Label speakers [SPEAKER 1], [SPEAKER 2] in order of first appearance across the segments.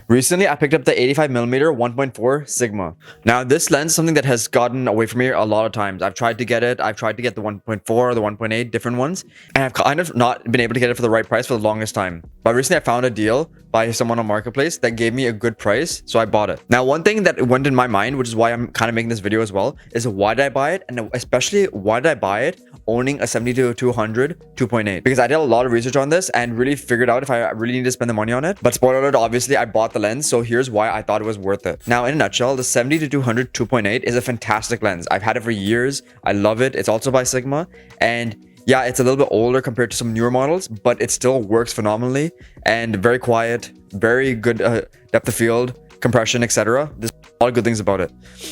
[SPEAKER 1] Recently, I picked up the 85mm 1.4 Sigma. Now, this lens is something that has gotten away from me a lot of times. I've tried to get it. I've tried to get the 1.4, the 1.8, different ones, and I've kind of not been able to get it for the right price for the longest time. But recently, I found a deal by someone on Marketplace that gave me a good price, so I bought it. Now, one thing that went in my mind, which is why I'm kind of making this video as well, is why did I buy it? And especially, why did I buy it owning a 70-200 2.8? Because I did a lot of research on this and really figured out if I really need to spend the money on it. But spoiler alert, obviously, I bought the lens, so here's why I thought it was worth it. Now, in a nutshell, the 70-200 2.8 is a fantastic lens. I've had it for years. I love it. It's also by Sigma, and yeah, it's a little bit older compared to some newer models, but it still works phenomenally and very quiet, very good depth of field, compression, etc. There's a lot of good things about it.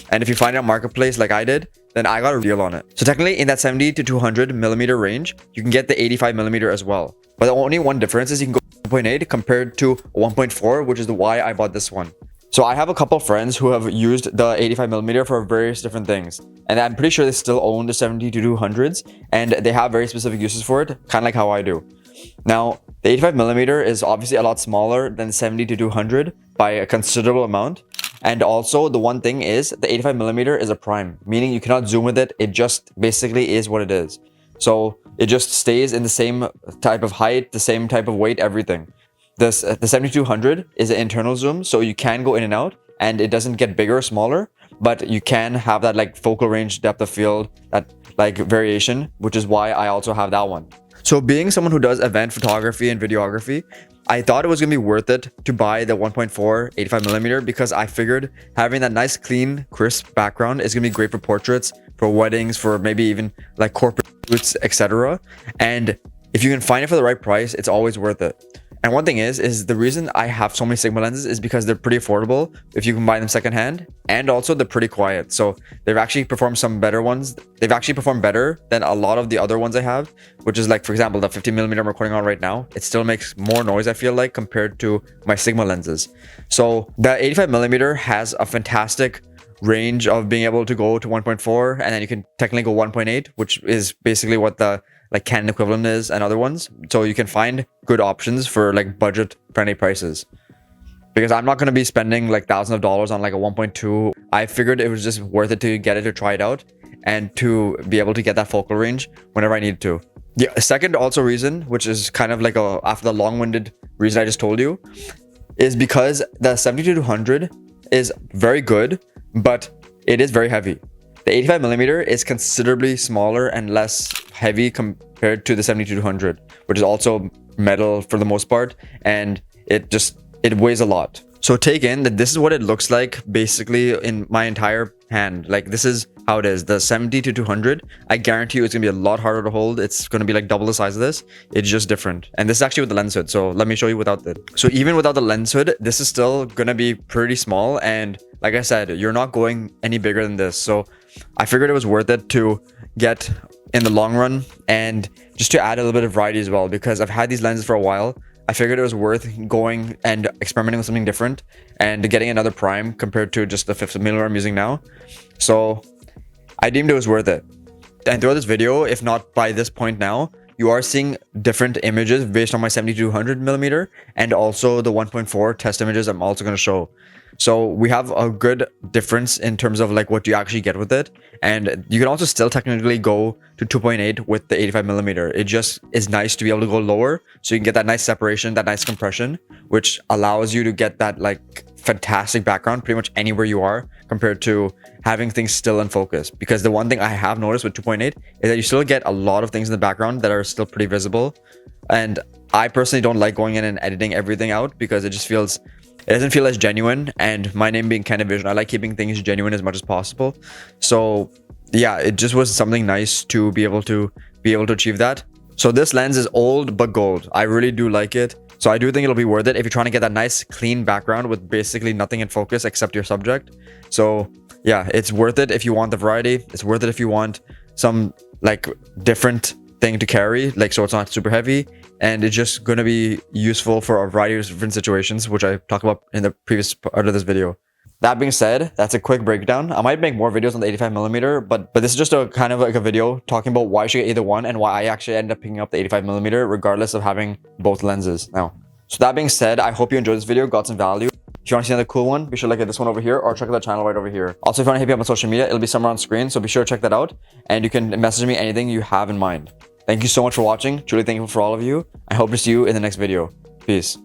[SPEAKER 1] And if you find it on Marketplace like I did, then I got a deal on it. So technically in that 70-200 millimeter range, you can get the 85mm as well. But the only one difference is you can go 2.8 compared to 1.4, which is why I bought this one. So I have a couple friends who have used the 85mm for various different things. And I'm pretty sure they still own the 70-200s and they have very specific uses for it, kind of like how I do. Now, the 85mm is obviously a lot smaller than 70-200 by a considerable amount. And also the one thing is the 85mm is a prime, meaning you cannot zoom with it. It just basically is what it is. So it just stays in the same type of height, the same type of weight, everything. The 70-200 is an internal zoom, so you can go in and out and it doesn't get bigger or smaller, but you can have that like focal range, depth of field, that like variation, which is why I also have that one. So being someone who does event photography and videography, I thought it was going to be worth it to buy the 1.4 85mm because I figured having that nice, clean, crisp background is going to be great for portraits, for weddings, for maybe even like corporate shoots, etc. And if you can find it for the right price, it's always worth it. And one thing is the reason I have so many Sigma lenses is because they're pretty affordable if you can buy them secondhand, and also they're pretty quiet. So they've actually performed some better ones. They've actually performed better than a lot of the other ones I have, which is like, for example, the 50mm I'm recording on right now. It still makes more noise, I feel like, compared to my Sigma lenses. So the 85mm has a fantastic range of being able to go to 1.4, and then you can technically go 1.8, which is basically what the like Canon equivalent is and other ones. So you can find good options for like budget friendly prices, because I'm not going to be spending like thousands of dollars on like a 1.2. I figured it was just worth it to get it, to try it out, and to be able to get that focal range whenever I needed to. The second also reason, which is kind of like after the long-winded reason I just told you, is because the 70-200 is very good, but it is very heavy. The 85mm is considerably smaller and less heavy compared to the 70-200, which is also metal for the most part, and it weighs a lot. So take in that this is what it looks like basically in my entire hand. Like this is how it is. The 70-200, I guarantee you it's gonna be a lot harder to hold. It's gonna be like double the size of this. It's just different. And this is actually with the lens hood. So let me show you without it. So even without the lens hood, this is still gonna be pretty small. And like I said, you're not going any bigger than this. So I figured it was worth it to get in the long run, and just to add a little bit of variety as well, because I've had these lenses for a while. I figured it was worth going and experimenting with something different and getting another prime compared to just the 50mm I'm using now. So I deemed it was worth it. And throughout this video, if not by this point now, you are seeing different images based on my 70-200mm and also the 1.4 test images I'm also going to show. So we have a good difference in terms of like what you actually get with it. And you can also still technically go to 2.8 with the 85mm. It just is nice to be able to go lower, so you can get that nice separation, that nice compression, which allows you to get that like fantastic background pretty much anywhere you are, compared to having things still in focus. Because the one thing I have noticed with 2.8 is that you still get a lot of things in the background that are still pretty visible. And I personally don't like going in and editing everything out, because it doesn't feel as genuine. And my name being KandidVision, I like keeping things genuine as much as possible. So yeah, it just was something nice to be able to achieve that. So this lens is old but gold. I really do like it. So I do think it'll be worth it if you're trying to get that nice clean background with basically nothing in focus except your subject. So yeah, it's worth it if you want the variety. It's worth it if you want some like different thing to carry, like so it's not super heavy, and it's just going to be useful for a variety of different situations, which I talked about in the previous part of this video. That being said, that's a quick breakdown. I might make more videos on the 85mm, but this is just a kind of like a video talking about why I should get either one and why I actually end up picking up the 85mm regardless of having both lenses now. So that being said, I hope you enjoyed this video, got some value. If you want to see another cool one, be sure to look at this one over here or check out the channel right over here. Also, if you want to hit me up on social media, it'll be somewhere on screen. So be sure to check that out. And you can message me anything you have in mind. Thank you so much for watching. Truly thankful for all of you. I hope to see you in the next video. Peace.